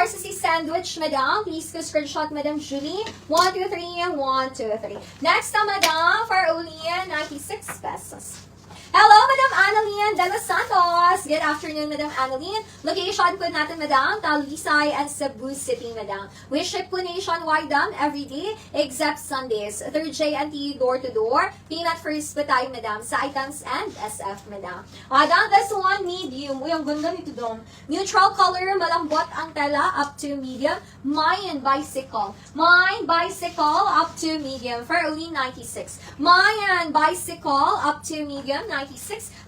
Yours is a sandwich, madam. Please go screenshot, Madam Julie. 1, 2, 3, 1, 2, 3. Next na, madam, for only 96 pesos. Hello, Madam Annalyn de Los Santos. Good afternoon, Madam Annalyn. Location po natin, Madam, Talisay and Cebu City, Madam. We ship po nationwide, Madam, every day except Sundays. Third J&T door-to-door. Payment first po tayo, Madam, sa items and SF, Madam. Madam, this one, medium. Uy, ang ganda nito, Dom. Neutral color, malambot ang tela, up to medium. Mine bicycle. Mine bicycle, up to medium, for only 96. Mine bicycle, up to medium, 96.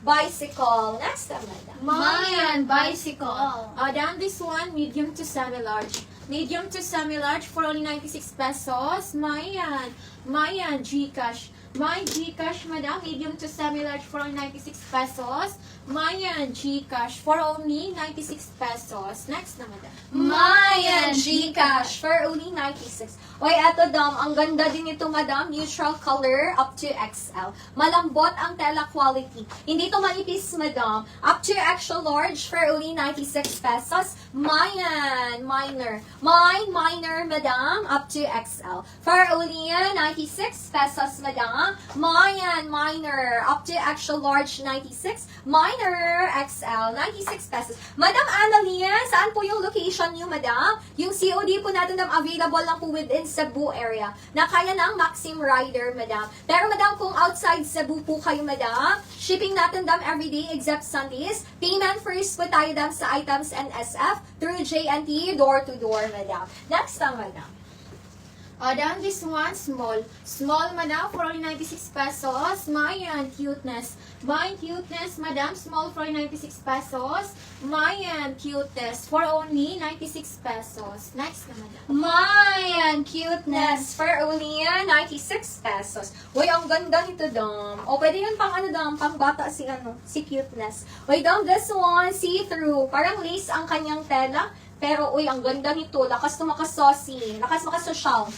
Bicycle. Next time, Madam. Mayan bicycle. Down this one, medium to semi-large. Medium to semi-large for only 96 pesos. Mayan Gcash. My Gcash, madam, medium to semi-large for only 96 pesos. Mayan Gcash for only 96 pesos. Next na, madam. Mayan Gcash for only 96. Oy, eto, Dam. Ang ganda din ito, madam. Neutral color up to XL. Malambot ang tela quality. Hindi to manipis, madam. Up to extra large for only 96 pesos. Mayan Minor. Minor, madam, up to XL. For only 96 pesos, madam. Mayan Minor, up to extra large 96. Minor XL, 96 pesos. Madam Annalyn, saan po yung location niyo, madam? Yung COD po natin, madam, available lang po within Cebu area. Na kaya ng Maxim Rider, madam. Pero, madam, kung outside Cebu po kayo, madam, shipping natin, madam, everyday except Sundays. Payment first po tayo, madam, sa items and SF through J&T door-to-door, madam. Next time, madam. Down this one, small. Small, madam, for only 96 pesos. Mayan cuteness. Mayan cuteness, madam, small for only 96 pesos. Mayan cuteness for only 96 pesos. Next na, madam. Mayan cuteness for only 96 pesos. Uy, ang ganda nito, Dam. O, pwede yun pang ano, Dam, pang bata si cuteness. Uy, Dam, this one, see-through. Parang lace ang kanyang tela. Pero, uy, ang ganda nito. Lakas tumakasosy. Lakas makasosyal.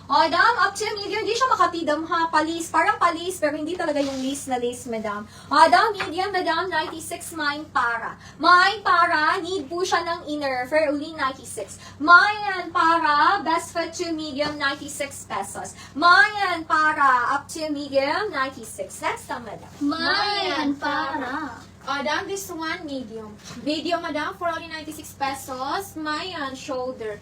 O, Dam, up to medium. Hindi siya makatidam, ha. Palis. Parang palis, pero hindi talaga yung lace na lace, madam. O, Dam, medium, madam, 96. Mine para. Mine para, need po siya ng inner for only 96. Mine para, best fit to medium, 96 pesos. Mine para, up to medium, 96. Next time, madam. Mayan para. Down this one, medium. Medium, madam, for only 96 pesos. Mayan shoulder.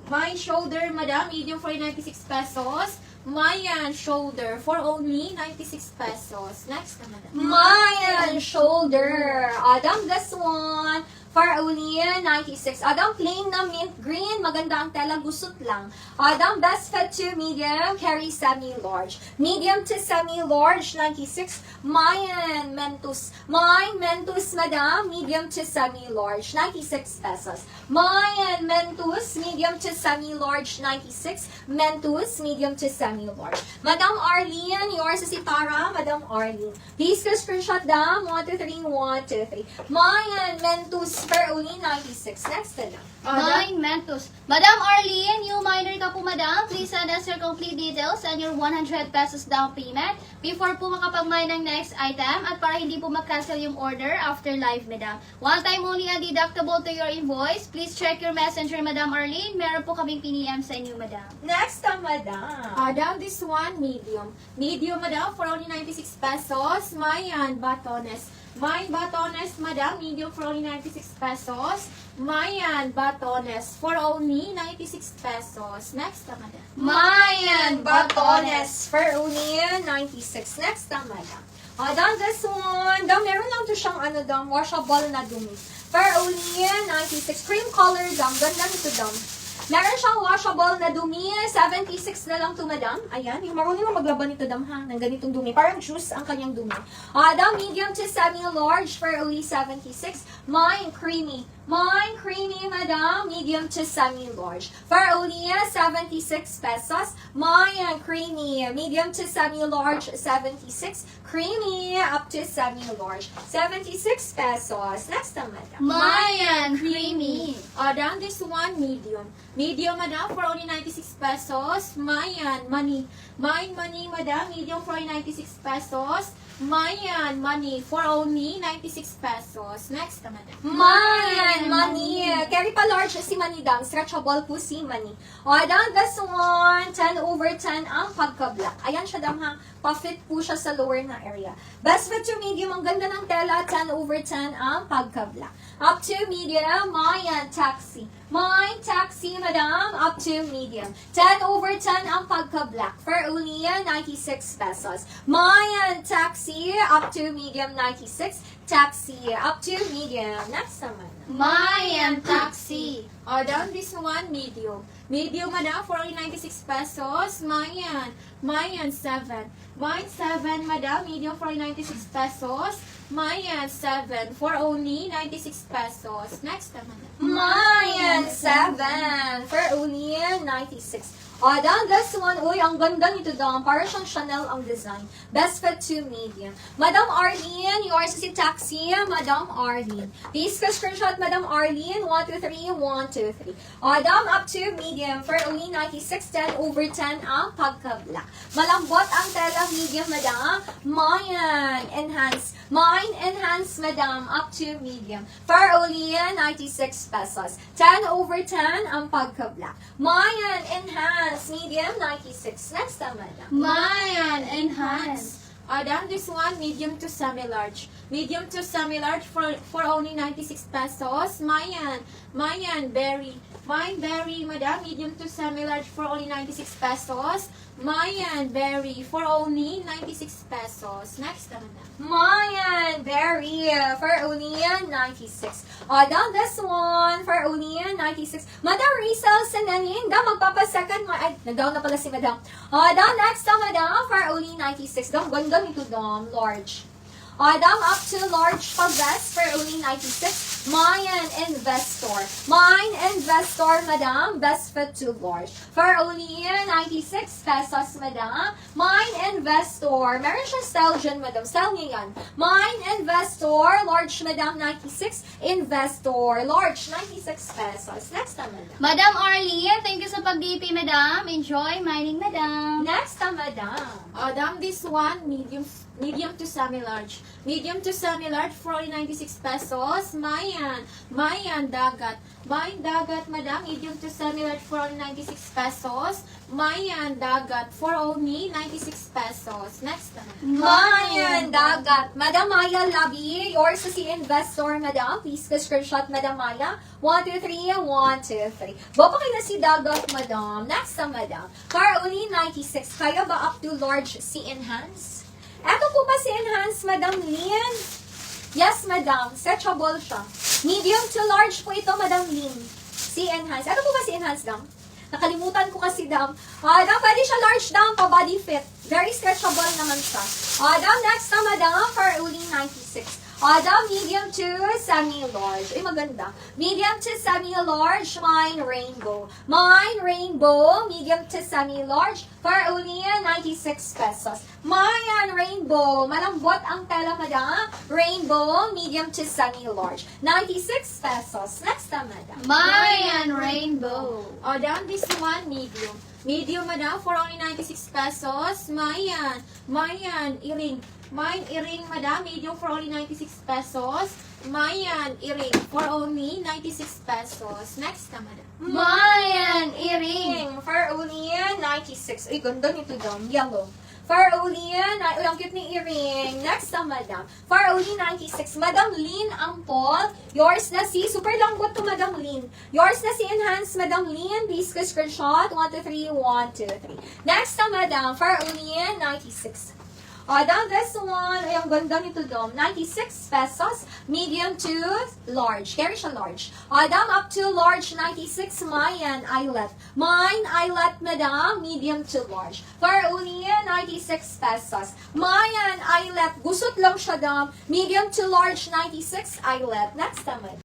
My shoulder, madam, medium for 96 pesos. Mayan shoulder for only 96 pesos. Next na, madam. Mayan shoulder. Adam, this one. For only 96. Adam, plain na mint green. Maganda ang tela, gusot lang. Adam, best fit to medium, carry semi-large. Medium to semi-large, 96. Mayan Mentus. Mayan Mentus, madam, medium to semi-large, 96 pesos. Mayan Mentus, medium to semi-large, 96. Mentus, medium to semi-large. Madam Arlene, yours is Itara. Madam Arlene. Please go screenshot down. 1, 2, 3, 1, 2, 3. Mayan Mentus for only 96. Next na lang. Mine Mentos. Madam Arlene, new minor ka po, madam. Please send us your complete details and your 100 pesos down payment before po makapag-mine ng next item at para hindi po mag-cancel yung order after live, madam. One time only ang deductible to your invoice. Please check your messenger, Madam Arlene. Meron po kaming PNM sa inyo, madam. Next na, madam. Down this one, medium. Medium, madam, for only 96 pesos. Mayan batones. Mayan batones, madam, medium for only 96 pesos. Mayan batones for only 96 pesos. Next na, madam. Mayan Batones for only 96. Next na, madam. Down this one. Down, meron lang to siyang washable na dumi. For only 96. Cream color, down. Ganda nito, down. Meron siyang washable na dumi. 76 na lang to, madam. Ayan. Yung marunong mo maglaban nito, dam, ha, ng ganitong dumi. Parang juice ang kanyang dumi. Down, medium to semi-large for only 76. Mine creamy. Mine creamy, madam. Medium to semi-large. For only 76 pesos. Mine creamy. Medium to semi-large, 76. Creamy up to semi-large. 76 pesos. Next na, madam. Mayan Creamy. Down this one, medium. Medium, madam, for only 96 pesos. Mayan money. Mine money, madam, medium for only 96 pesos. Mayan, money for only 96 pesos. Next naman. Mayan, Mani. Carry pa large si Mani Dam. Stretchable po si Mani. O, down this one. 10/10 ang pagka-black. Ayan siya, Dam, ha. Pa-fit po siya sa lower na area. Best fit to medium. Ang ganda ng tela. 10/10 ang pagka-black. Up to medium. Mayan, taxi. Mine, taxi, madam. Up to medium. 10/10 ang pagka-black. For only 96 pesos. Mayan, taxi. Up to medium, 96. Taxi. Up to medium. Next naman. Mayan taxi. Down this one, medium. Medium, madam, for only 96 pesos. Mayan. Mayan, 7. Mine, 7, madam. Medium for only 96 pesos. Mayan, 7. For only 96 pesos. Next naman. Mayan, 7. For only 96. Down this one. Uy, ang ganda nito, Dam. Para siyang Chanel ang design. Best fit to medium. Madam Arlene, yours is si Taxi. Madam Arlene. Please screenshot, Madam Arlene. 1, 2, 3. 1, 2, 3. Dam, up to medium. For only 96. 10/10 ang pagka-black. Malambot ang tela medium, Madam. Mayan, enhance. Mine, enhance, Madam. Up to medium. For only 96 pesos. 10/10 ang pagka-black. Mayan, enhance. Medium, 96. Next naman. Mayan enhance. Down this one, medium to semi-large. Medium to semi-large for only 96 pesos. Mayan. Mayan, berry. Mine, berry, madam. Medium to semi-large for only 96 pesos. Mayan, berry for only 96 pesos. Next naman. Mayan, berry. For only 96. Down this one. For only 96. Madam Rizal Sananin. Down, magpapasecond. Ay, nag-down na pala si madam. Down next na madam. For only 96. Down, ganda nito, Dam. Large. Down up to large pag-vest for only 96. Mayan Investor. Mine Investor, madam. Best fit to large. For only 96 pesos, madam. Mine Investor. Meron siya style dyan, madam. Style niya yan. Mine Investor. Large, madam. 96. Investor. Large, 96 pesos. Next na, madam. Madam Arlene, thank you sa pag-DP, madam. Enjoy mining, madam. Next na, madam. Down this one, medium to semi-large. Medium to semi-large for only 96 pesos. Mayan. Mayan, dagat. Mayan, dagat, madam. Medium to semi-large for only 96 pesos. Mayan, dagat for only 96 pesos. Next naman. Mayan, dagat. Madam Maya Labi, yours is si Investor, madam. Please screenshot, Madam Maya. 1, 2, 3, 1, 2, 3. Baba kayo na si dagat, madam. Next na, madam. For only 96. Kaya ba up to large si Enhance? Eto po ba si Enhance, Madam Lynn? Yes, madam. Stretchable siya. Medium to large po ito, Madam Lynn. Si Enhance. Eto po ba si Enhance, Dam? Nakalimutan ko kasi, Dam. Dam, pwede siya large, Dam, pa body fit. Very stretchable naman siya. Dam, next na, madam, for only 96. Dam, medium to semi-large. Ay, maganda. Medium to semi-large, mine rainbow. Mine rainbow, medium to semi-large, for only 96 pesos. Mayan rainbow, malambot ang tela, madam. Rainbow, medium to semi-large. 96 pesos. Next na, madam. Mayan rainbow. Down this one, medium. Medium, madam, for only 96 pesos. Mayan. Mayan, iring. Mine, iring, madam. Medium for only 96 pesos. Mayan, iring. For only 96 pesos. Next na, madam. Mayan earring. For only 96. Ay, ganda nito, Dam. Yellow. For only, ang cute ni earring. Next na, madam. For only 96. Madam Lynn Ampol. Yours na si, super lambot to, Madam Lynn. Yours na si Enhance, Madam Lynn. Please screenshot. 1, 2, 3, 1, 2, 3. Next na, madam. For only 96. Down this one, ay, ang ganda nito, Dom. 96 pesos, medium to large. Carry siya large. Down up to large, 96, Mayan eyelet. Mine eyelet, madam, medium to large. For only 96 pesos. Mayan eyelet, gusot lang siya, Dom. Medium to large, 96 eyelet. Next naman.